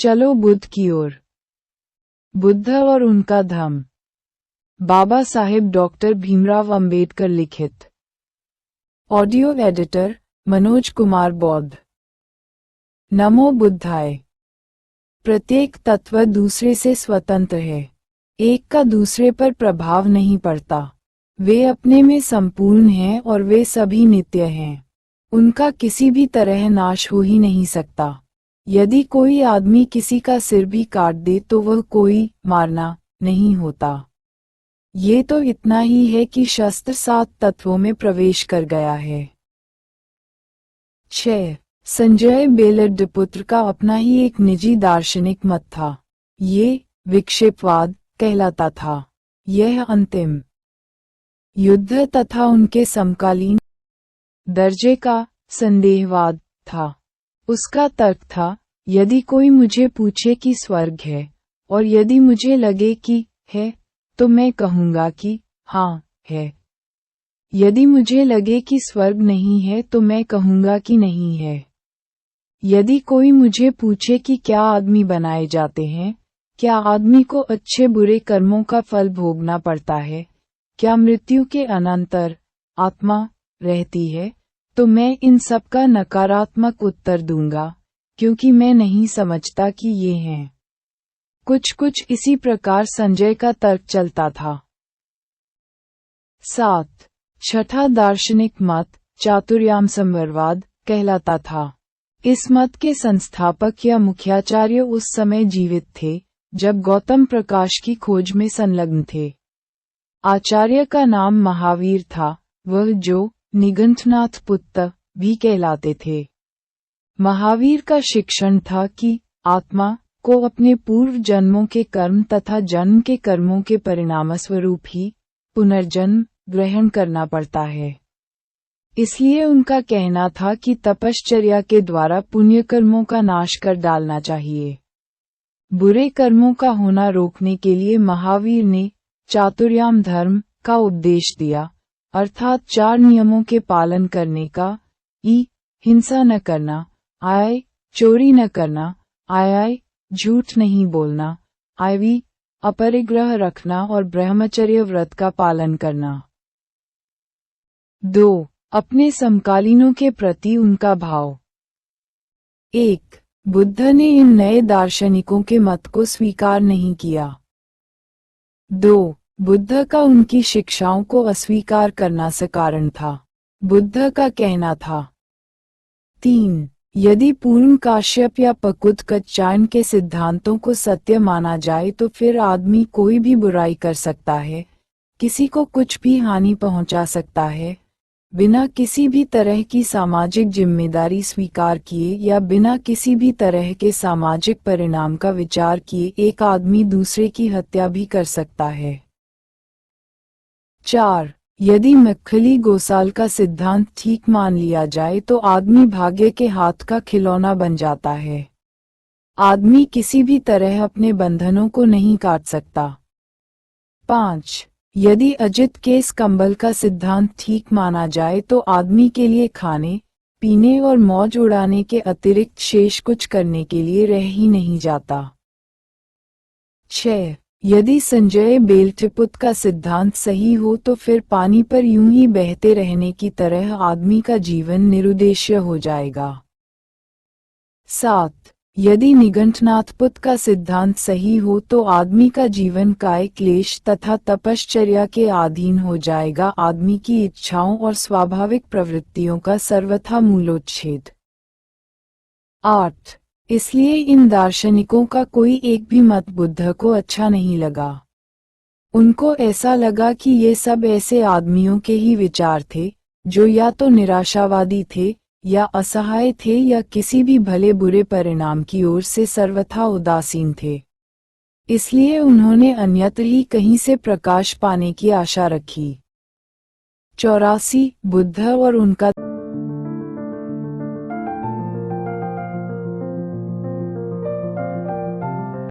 चलो बुद्ध की ओर। बुद्ध और उनका धम्म। बाबा साहेब डॉक्टर भीमराव अंबेडकर लिखित। ऑडियो एडिटर मनोज कुमार बौद्ध। नमो बुद्धाय। प्रत्येक तत्व दूसरे से स्वतंत्र है। एक का दूसरे पर प्रभाव नहीं पड़ता। वे अपने में संपूर्ण हैं और वे सभी नित्य हैं। उनका किसी भी तरह नाश हो ही नहीं सकता। यदि कोई आदमी किसी का सिर भी काट दे तो वह कोई मारना नहीं होता। ये तो इतना ही है कि शस्त्र 7 तत्वों में प्रवेश कर गया है। 6. संजय बेलडपुत्र का अपना ही एक निजी दार्शनिक मत था। ये विक्षेपवाद कहलाता था। यह अंतिम युद्ध तथा उनके समकालीन दर्जे का संदेहवाद था। उसका तर्क था, यदि कोई मुझे पूछे कि स्वर्ग है, और यदि मुझे लगे कि है, तो मैं कहूँगा कि हाँ है। यदि मुझे लगे कि स्वर्ग नहीं है तो मैं कहूँगा कि नहीं है। यदि कोई मुझे पूछे कि क्या आदमी बनाए जाते हैं, क्या आदमी को अच्छे बुरे कर्मों का फल भोगना पड़ता है, क्या मृत्यु के अनंतर आत्मा रहती है, तो मैं इन सब का नकारात्मक उत्तर दूंगा, क्योंकि मैं नहीं समझता कि ये हैं। कुछ इसी प्रकार संजय का तर्क चलता था। 7. छठा दार्शनिक मत चातुर्याम संवरवाद कहलाता था। इस मत के संस्थापक या मुख्याचार्य उस समय जीवित थे जब गौतम प्रकाश की खोज में संलग्न थे। आचार्य का नाम महावीर था, वह जो निघंटनाथ पुत्र भी कहलाते थे। महावीर का शिक्षण था कि आत्मा को अपने पूर्व जन्मों के कर्म तथा जन्म के कर्मों के परिणामस्वरूप ही पुनर्जन्म ग्रहण करना पड़ता है। इसलिए उनका कहना था कि तपश्चर्या के द्वारा पुण्य कर्मों का नाश कर डालना चाहिए। बुरे कर्मों का होना रोकने के लिए महावीर ने चातुर्याम धर्म का उपदेश दिया, अर्थात 4 नियमों के पालन करने का। हिंसा न करना, चोरी न करना, झूठ नहीं बोलना, अपरिग्रह रखना और ब्रह्मचर्य व्रत का पालन करना। 2. अपने समकालीनों के प्रति उनका भाव। 1. बुद्ध ने इन नए दार्शनिकों के मत को स्वीकार नहीं किया। 2. बुद्ध का उनकी शिक्षाओं को अस्वीकार करना सकारण था। बुद्ध का कहना था। 3. यदि पूर्ण काश्यप या पकुत कच्चायन के सिद्धांतों को सत्य माना जाए तो फिर आदमी कोई भी बुराई कर सकता है, किसी को कुछ भी हानि पहुंचा सकता है, बिना किसी भी तरह की सामाजिक जिम्मेदारी स्वीकार किए या बिना किसी भी तरह के सामाजिक परिणाम का विचार किए एक आदमी दूसरे की हत्या भी कर सकता है। 4. यदि मक्खली गोसाल का सिद्धांत ठीक मान लिया जाए तो आदमी भाग्य के हाथ का खिलौना बन जाता है। आदमी किसी भी तरह अपने बंधनों को नहीं काट सकता। 5. यदि अजित केस कंबल का सिद्धांत ठीक माना जाए तो आदमी के लिए खाने, पीने और मौज उड़ाने के अतिरिक्त शेष कुछ करने के लिए रह ही नहीं जाता। 6. यदि संजय बेलडपुत्र का सिद्धांत सही हो तो फिर पानी पर यूं ही बहते रहने की तरह आदमी का जीवन निरुद्देश्य हो जाएगा। 7. यदि निघंटनाथ पुत्र का सिद्धांत सही हो तो आदमी का जीवन काय क्लेश तथा तपश्चर्या के अधीन हो जाएगा। आदमी की इच्छाओं और स्वाभाविक प्रवृत्तियों का सर्वथा मूलोच्छेद। 8. इसलिए इन दार्शनिकों का कोई एक भी मत बुद्ध को अच्छा नहीं लगा। उनको ऐसा लगा कि ये सब ऐसे आदमियों के ही विचार थे जो या तो निराशावादी थे या असहाय थे या किसी भी भले बुरे परिणाम की ओर से सर्वथा उदासीन थे। इसलिए उन्होंने अन्यत्र ही कहीं से प्रकाश पाने की आशा रखी। 84. बुद्ध और उनका